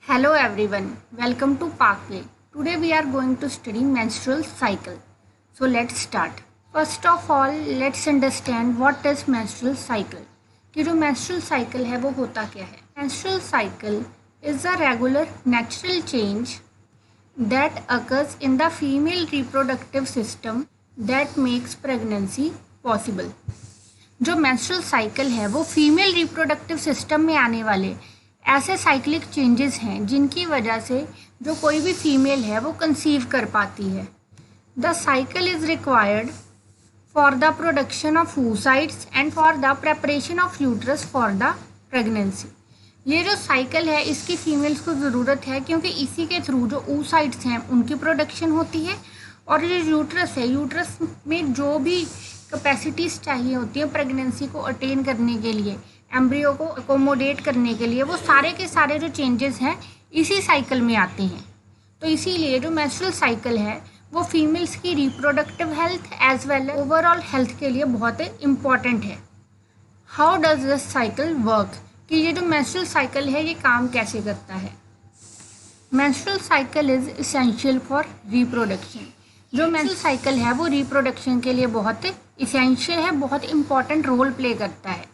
Hello everyone, welcome to Parkway. Today we are going to study menstrual cycle. So let's start. First of all, let's understand what is menstrual cycle. कि जो menstrual cycle है वो होता क्या है? Menstrual cycle is a regular natural change that occurs in the female reproductive system that makes pregnancy possible. जो menstrual cycle है वो फीमेल रिप्रोडक्टिव सिस्टम में आने वाले ऐसे साइक्लिक चेंजेस हैं जिनकी वजह से जो कोई भी फीमेल है वो कंसीव कर पाती है. The cycle is required for the production of oocytes and for the preparation of uterus for the pregnancy. ये जो साइकिल है इसकी फीमेल्स को ज़रूरत है क्योंकि इसी के थ्रू जो oocytes हैं उनकी प्रोडक्शन होती है और जो यूट्रस है यूट्रस में जो भी कैपेसिटीज़ चाहिए होती है प्रेगनेंसी को अटेन करने के लिए, एम्ब्रियो को अकोमोडेट करने के लिए, वो सारे के सारे जो चेंजेस हैं इसी साइकिल में आते हैं. तो इसीलिए जो मेंस्ट्रुअल साइकिल है वो फीमेल्स की reproductive health as well as overall health के लिए बहुत इम्पॉर्टेंट है. How does this cycle work, कि ये जो मेंस्ट्रुअल साइकिल है ये काम कैसे करता है. Menstrual cycle is essential for reproduction. जो मेंस्ट्रुअल साइकिल है वो रिप्रोडक्शन के लिए बहुत इसेंशियल है, बहुत इंपॉर्टेंट रोल प्ले करता है.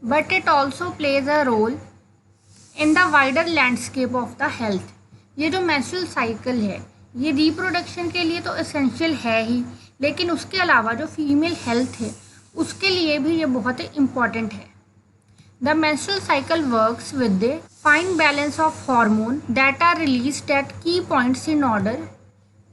But it also plays a role in the wider landscape of the health. ये जो menstrual cycle है ये रिप्रोडक्शन के लिए तो एसेंशियल है ही, लेकिन उसके अलावा जो फीमेल हेल्थ है उसके लिए भी ये बहुत इम्पॉर्टेंट है. The menstrual cycle works with a fine balance of hormone that are released at key points in order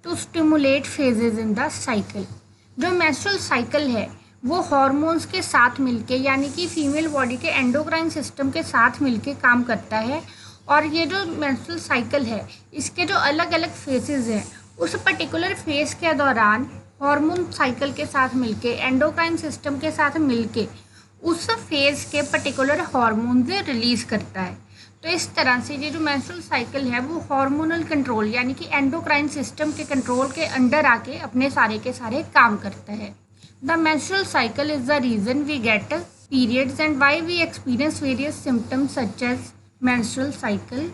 to stimulate phases in the cycle. जो menstrual cycle है वो हार्मोन्स के साथ मिलके यानी कि फीमेल बॉडी के एंडोक्राइन सिस्टम के साथ मिलके काम करता है. और ये जो मेंस्ट्रुअल साइकिल है इसके जो अलग अलग फेजेस हैं उस पर्टिकुलर फेज के दौरान हार्मोन साइकिल के साथ मिलके एंडोक्राइन सिस्टम के साथ मिलके उस फेज के पर्टिकुलर हार्मोन रिलीज़ करता है. तो इस तरह से ये जो मेंस्ट्रुअल साइकिल है वो हार्मोनल कंट्रोल यानी कि एंडोक्राइन सिस्टम के कंट्रोल के अंडर आके अपने सारे के सारे काम करता है. The menstrual cycle is the reason we get periods and why we experience various symptoms such as menstrual cycle.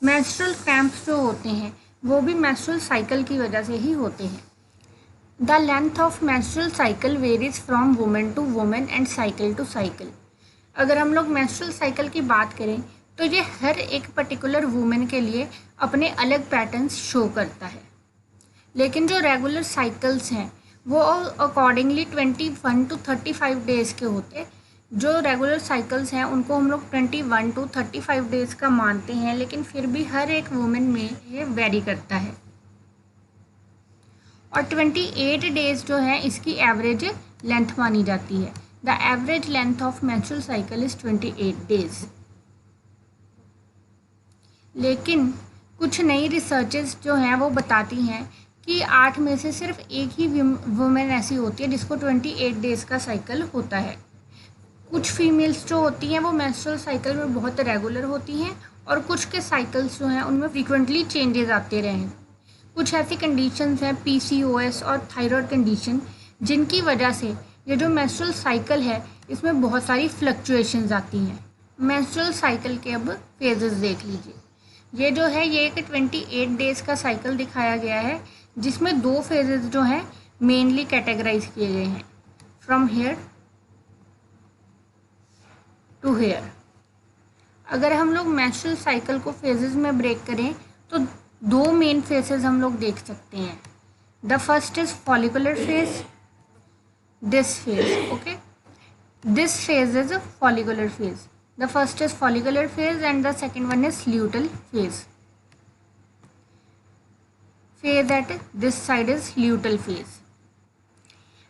Menstrual cramps जो होते हैं वो भी menstrual cycle की वजह से ही होते हैं. The length of menstrual cycle varies from woman to woman and cycle to cycle. अगर हम लोग menstrual cycle की बात करें तो ये हर एक पर्टिकुलर वुमेन के लिए अपने अलग पैटर्न्स शो करता है. लेकिन जो रेगुलर साइकिल्स हैं वो अकॉर्डिंगली 21 to 35 डेज़ के होते. जो रेगुलर साइकिल्स हैं उनको हम लोग 21 to 35 डेज़ का मानते हैं, लेकिन फिर भी हर एक वुमेन में ये वेरी करता है. और 28 डेज़ जो है इसकी एवरेज लेंथ मानी जाती है. The average length of menstrual cycle is 28 days. लेकिन कुछ नई रिसर्चेस जो हैं वो बताती हैं कि 8 में से सिर्फ एक ही वुमेन ऐसी होती है जिसको 28 डेज़ का साइकिल होता है. कुछ फीमेल्स जो होती हैं वो मेंस्ट्रुअल साइकिल में बहुत रेगुलर होती हैं और कुछ के साइकिल्स जो हैं उनमें फ्रीक्वेंटली चेंजेस आते रहे हैं. कुछ ऐसी कंडीशंस हैं PCOS और थायराइड कंडीशन जिनकी वजह से ये जो मेंस्ट्रुअल साइकिल है इसमें बहुत सारी फ्लक्चुएशंस आती हैं. मेंस्ट्रुअल साइकिल के अब फेजेस देख लीजिए. ये जो है ये एक 28 डेज़ का साइकिल दिखाया गया है जिसमें 2 फेजेस जो हैं मेनली कैटेगराइज किए गए हैं, फ्रॉम हेयर टू हेयर. अगर हम लोग मेंस्ट्रुअल साइकिल को फेजेस में ब्रेक करें तो 2 मेन फेजेस हम लोग देख सकते हैं. The first is follicular phase, this phase. Okay, this phase is follicular phase. The first is follicular phase and the second one is luteal phase. Phase at this side is luteal phase.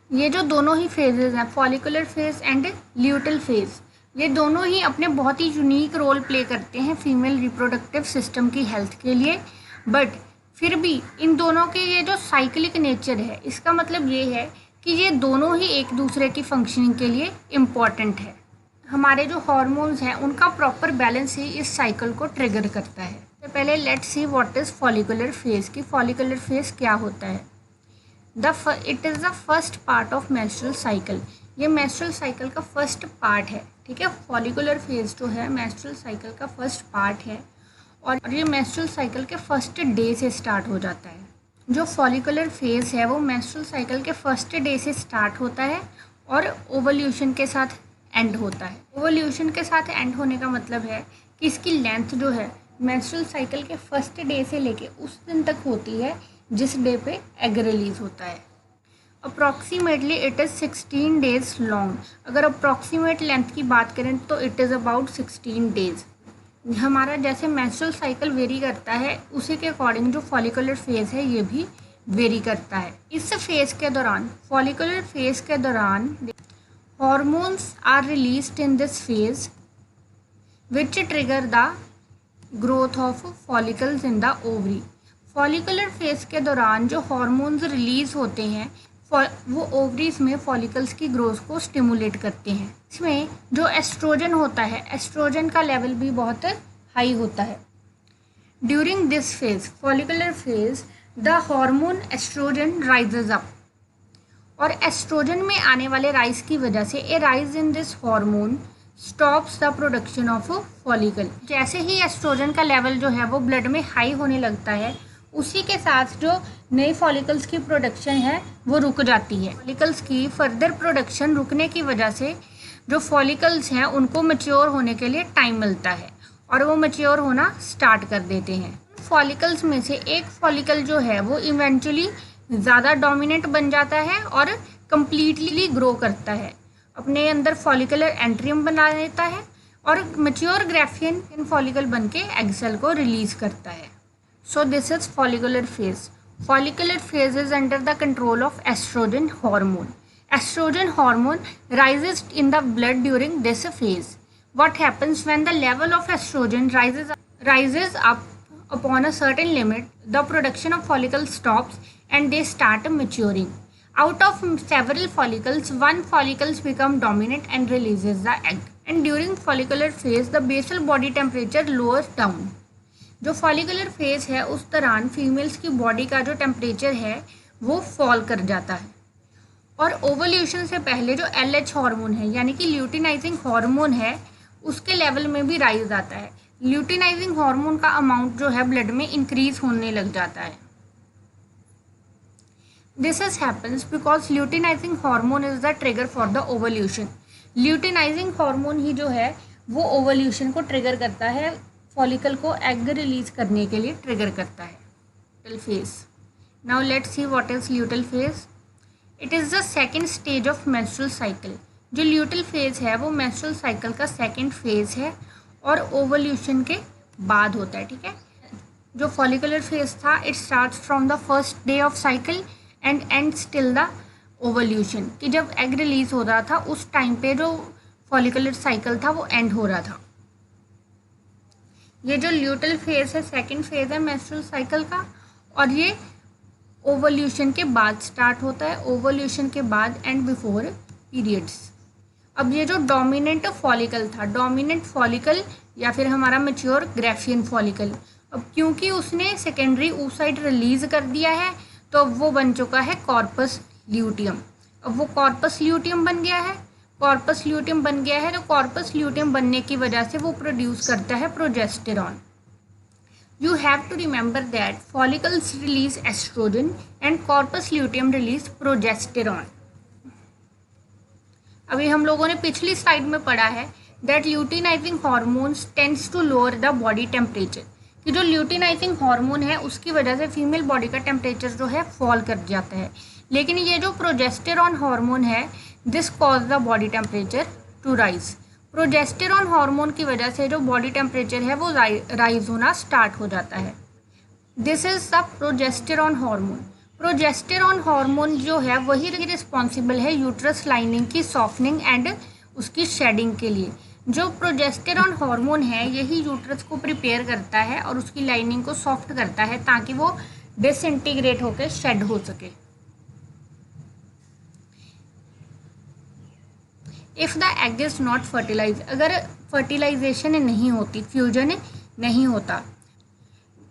ये जो दोनों ही phases हैं follicular phase and luteal phase, ये दोनों ही अपने बहुत ही unique role play करते हैं फीमेल रिप्रोडक्टिव सिस्टम की हेल्थ के लिए. बट फिर भी इन दोनों के ये जो साइक्लिक नेचर है इसका मतलब ये है कि ये दोनों ही एक दूसरे की फंक्शनिंग के लिए इम्पॉर्टेंट है. हमारे जो हार्मोन्स हैं उनका प्रॉपर बैलेंस ही इस साइकिल को ट्रिगर करता है. तो पहले let's see what is follicular phase, कि फॉलिकुलर फेज क्या होता है. It is the first part of menstrual cycle. ये मेंस्ट्रुअल साइकिल का फर्स्ट पार्ट है. ठीक है, फॉलिकुलर फेज जो है मेंस्ट्रुअल साइकिल का फर्स्ट पार्ट है और ये मेंस्ट्रुअल साइकिल के फर्स्ट डे से स्टार्ट हो जाता है। जो फॉलिकुलर फेज़ है वो मेंस्ट्रुअल साइकिल के फर्स्ट डे से स्टार्ट होता है और ओवल्यूशन के साथ एंड होता है। ओवल्यूशन के साथ एंड होने का मतलब है कि इसकी लेंथ जो है मेंस्ट्रुअल साइकिल के फर्स्ट डे से लेके उस दिन तक होती है जिस डे पे एग रिलीज होता है। Approximately it is 16 days long. अगर अप्रॉक्सीमेट लेंथ की बात करें तो इट इज़ अबाउट 16 डेज। हमारा जैसे मेंस्ट्रुअल साइकिल वेरी करता है उसी के अकॉर्डिंग जो फॉलिकुलर फेज़ है ये भी वेरी करता है। इस फेज़ के दौरान, फॉलिकुलर फेज़ के दौरान hormones are released in this phase which trigger the growth of follicles in the ovary. Follicular phase के दौरान जो हॉर्मोन्स रिलीज होते हैं वो ओवरीज में फॉलिकल्स की ग्रोथ को स्टिमुलेट करते हैं। इसमें जो एस्ट्रोजन होता है, एस्ट्रोजन का लेवल भी बहुत हाई होता है। During this phase, follicular phase, the hormone estrogen rises up. और एस्ट्रोजन में आने वाले राइज की वजह से a rise in this hormone stops the production of follicle. जैसे ही एस्ट्रोजन का लेवल जो है वो ब्लड में हाई होने लगता है उसी के साथ जो नई फॉलिकल्स की प्रोडक्शन है वो रुक जाती है। फॉलिकल्स की फर्दर प्रोडक्शन रुकने की वजह से जो फॉलिकल्स हैं उनको मैच्योर होने के लिए टाइम मिलता है और वो मैच्योर होना स्टार्ट कर देते हैं। फॉलिकल्स में से एक फॉलिकल जो है वो इवेंचुअली ज़्यादा डोमिनेंट बन जाता है और कंप्लीटली ग्रो करता है, अपने अंदर फॉलिकुलर एंट्रियम बना लेता है और मैच्योर ग्राफियन फॉलिकल बन के एग सेल को रिलीज करता है। So this is follicular phase. Follicular phase is under the control of estrogen hormone. Estrogen hormone rises in the blood during this phase. What happens when the level of estrogen rises up upon a certain limit? The production of follicles stops and they start maturing. Out of several follicles, one follicle becomes dominant and releases the egg. And during follicular phase, the basal body temperature lowers down. जो follicular phase है उस दौरान females की body का जो temperature है वो fall कर जाता है और ओवल्यूशन से पहले जो LH हार्मोन है यानी कि ल्यूटिनाइजिंग हार्मोन है उसके लेवल में भी राइज आता है। ल्यूटिनाइजिंग हार्मोन का अमाउंट जो है ब्लड में इंक्रीज होने लग जाता है। This is happens because luteinizing hormone is the trigger for the ovulation. Luteinizing hormone ही जो है वो ओवल्यूशन को ट्रिगर करता है, फॉलिकल को एग रिलीज करने के लिए ट्रिगर करता है। Luteal phase. Now let's see what is luteal phase. It is the second stage of menstrual cycle. जो ल्यूटल फेज है वो मेंस्ट्रुअल साइकिल का सेकेंड फेज है और ओवल्यूशन के बाद होता है। ठीक है, जो फॉलिकुलर फेज था it starts from the first day of cycle and ends till the ovulation, कि जब एग रिलीज हो रहा था उस टाइम पे जो फॉलिकुलर साइकिल था वो एंड हो रहा था। ये जो ल्यूटल फेज है सेकेंड फेज है मेंस्ट्रुअल साइकिल का और ये ओवल्यूशन के बाद स्टार्ट होता है, ओवल्यूशन के बाद एंड बिफोर पीरियड्स। अब ये जो डोमिनेंट फॉलिकल था, डोमिनेंट फॉलिकल या फिर हमारा मैच्योर ग्राफियन फॉलिकल, अब क्योंकि उसने सेकेंडरी oocyte रिलीज कर दिया है तो अब वो बन चुका है कॉर्पस ल्यूटियम। अब वो कॉर्पस ल्यूटियम बन गया है, कॉर्पस ल्यूटियम बन गया है तो कॉर्पस ल्यूटियम बनने की वजह से वो प्रोड्यूस करता है progesterone. You have to remember that follicles release estrogen and corpus luteum release progesterone. अभी हम लोगों ने पिछली स्लाइड में पढ़ा है that luteinizing hormones tends to lower the body temperature, कि जो ल्यूटिनाइजिंग हार्मोन है उसकी वजह से फीमेल बॉडी का टेम्परेचर जो है फॉल कर जाता है, लेकिन ये जो प्रोजेस्टेरॉन हार्मोन है this cause the body temperature to rise. Progesterone hormone की वजह से जो बॉडी टेम्परेचर है वो राइज होना स्टार्ट हो जाता है। This is the progesterone hormone. Progesterone hormone जो है वही रिस्पॉन्सिबल है यूट्रस लाइनिंग की सॉफ्टनिंग एंड उसकी शेडिंग के लिए। जो प्रोजेस्टेरॉन हार्मोन है यही यूट्रस को प्रिपेयर करता है और उसकी लाइनिंग को सॉफ्ट करता है ताकि वो डिसइंटीग्रेट होकर शेड हो सके। If the egg is not fertilise, अगर फर्टिलाइजेशन नहीं होती, फ्यूजन नहीं होता,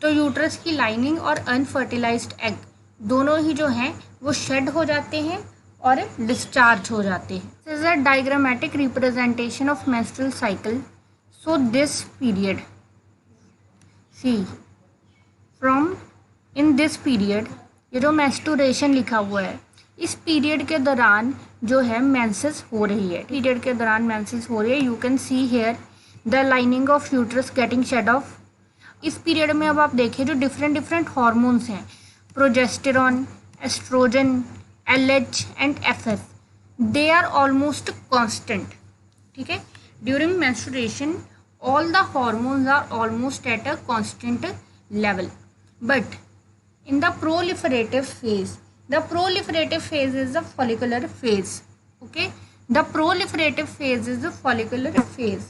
तो यूट्रस की लाइनिंग और अनफर्टिलाइज्ड एग दोनों ही जो हैं वो शेड हो जाते हैं और डिस्चार्ज हो जाते हैं। This is a diagrammatic representation of menstrual cycle. So this period see from in this period, ये जो मेंस्ट्रुएशन लिखा हुआ है, इस पीरियड के दौरान जो है मेंसेस हो रही है, पीरियड के दौरान मेंसेस हो रही है। You can see here the lining of uterus getting shed off. इस पीरियड में अब आप देखिए जो डिफरेंट डिफरेंट हॉर्मोन्स हैं, progesterone, estrogen, LH and FS, they are almost constant. ठीक है, during menstruation all the hormones are almost at a constant level, but in the proliferative phase, the proliferative phase is the follicular phase. Okay, the proliferative phase is the follicular phase.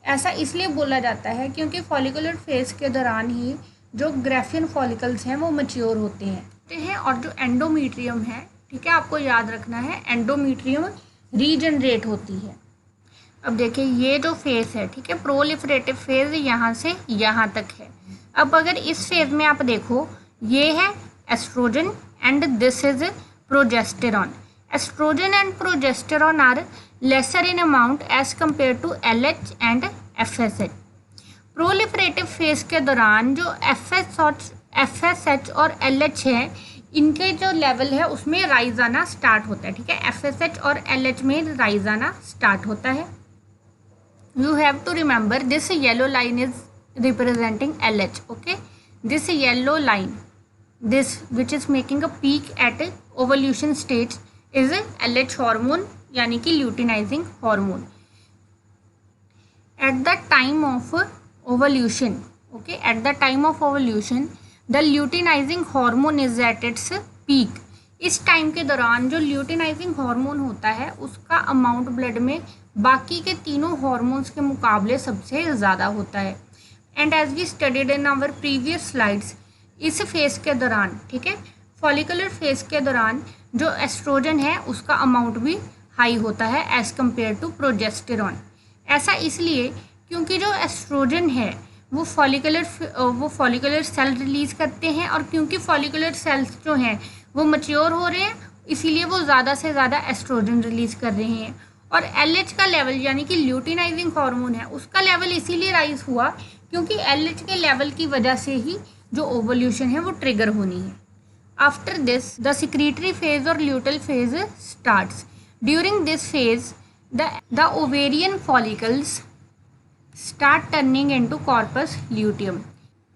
ऐसा इसलिए बोला जाता है क्योंकि follicular phase के दौरान ही जो Graafian follicles हैं वो मैच्योर होते हैं और जो एंडोमीट्रियम है, ठीक है, आपको याद रखना है, एंडोमीट्रियम रीजनरेट होती है। अब देखिए ये जो फेज है, ठीक है, प्रोलिफरेटिव फेज यहाँ से यहाँ तक है। अब अगर इस फेज में आप देखो, ये है estrogen and this is progesterone. Estrogen and progesterone are lesser in amount as compare to LH and FSH। Proliferative phase के दौरान जो FSH और LH है, इनके जो लेवल है उसमें राइज आना स्टार्ट होता है। ठीक है, FSH और LH में राइज आना स्टार्ट होता है। You have to remember this yellow line is representing LH. Okay, this yellow line, this which is making a peak at ovulation stage is a LH hormone, यानी कि luteinizing hormone. At the time of ovulation, okay, at the time of ovulation, the luteinizing hormone is at its peak. इस time के दौरान जो luteinizing hormone होता है उसका amount blood में बाकी के तीनों हार्मोन्स के मुकाबले सबसे ज़्यादा होता है। And as we studied in our previous slides, इस फेज के दौरान, ठीक है, फॉलिकुलर फेज के दौरान जो एस्ट्रोजन है उसका अमाउंट भी हाई होता है एज कम्पेयर टू प्रोजेस्टेरॉन। ऐसा इसलिए क्योंकि जो एस्ट्रोजन है वो फॉलिकुलर सेल रिलीज़ करते हैं, और क्योंकि फॉलिकुलर सेल्स जो हैं वो मैच्योर हो रहे हैं, इसीलिए वो ज़्यादा से ज़्यादा एस्ट्रोजन रिलीज़ कर रहे हैं। और LH का लेवल, यानी कि ल्यूटिनाइजिंग हार्मोन है, उसका लेवल इसीलिए राइज हुआ क्योंकि LH के लेवल की वजह से ही जो ओवल्यूशन है वो ट्रिगर होनी है। After this the secretory phase और luteal phase starts. During this phase the ovarian follicles start turning into corpus luteum.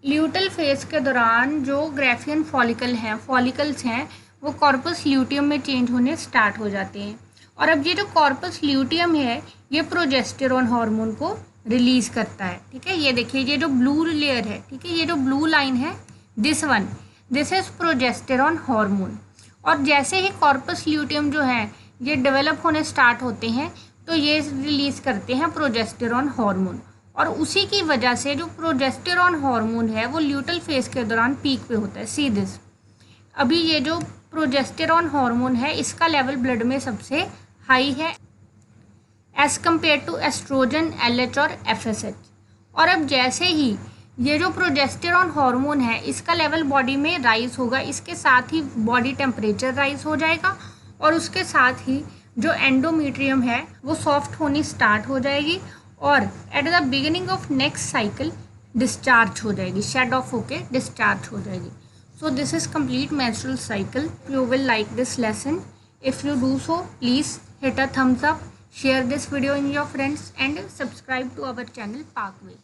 Luteal phase के दौरान जो ग्राफियन फॉलिकल्स हैं वो कॉर्पस ल्यूटियम में चेंज होने स्टार्ट हो जाते हैं। और अब ये जो कॉर्पस ल्यूटियम है ये प्रोजेस्टेरॉन हार्मोन को रिलीज करता है। ठीक है, ये देखिए ये जो ब्लू लेयर है, ठीक है, ये जो ब्लू लाइन है, दिस इज प्रोजेस्टेरॉन हार्मोन। और जैसे ही कॉर्पस ल्यूटियम जो है ये डेवलप होने स्टार्ट होते हैं तो ये रिलीज करते हैं प्रोजेस्टेरॉन हार्मोन, और उसी की वजह से जो प्रोजेस्टेरॉन हार्मोन है वो ल्यूटल फेज के दौरान पीक पे होता है। सी दिस, अभी ये जो प्रोजेस्टेरॉन हार्मोन है इसका लेवल ब्लड में सबसे हाई है as compare to estrogen, LH और FSH। और अब जैसे ही ये जो प्रोजेस्टेरॉन हार्मोन है इसका लेवल बॉडी में राइज होगा, इसके साथ ही बॉडी टेम्परेचर राइज हो जाएगा, और उसके साथ ही जो एंडोमीट्रियम है वो सॉफ्ट होनी स्टार्ट हो जाएगी, और at the beginning of next cycle discharge हो जाएगी, शेड ऑफ होके डिस्चार्ज हो जाएगी। So this is complete menstrual cycle. You will like this lesson. If you do so, please hit a thumbs up, share this video in your friends and subscribe to our channel Parkway.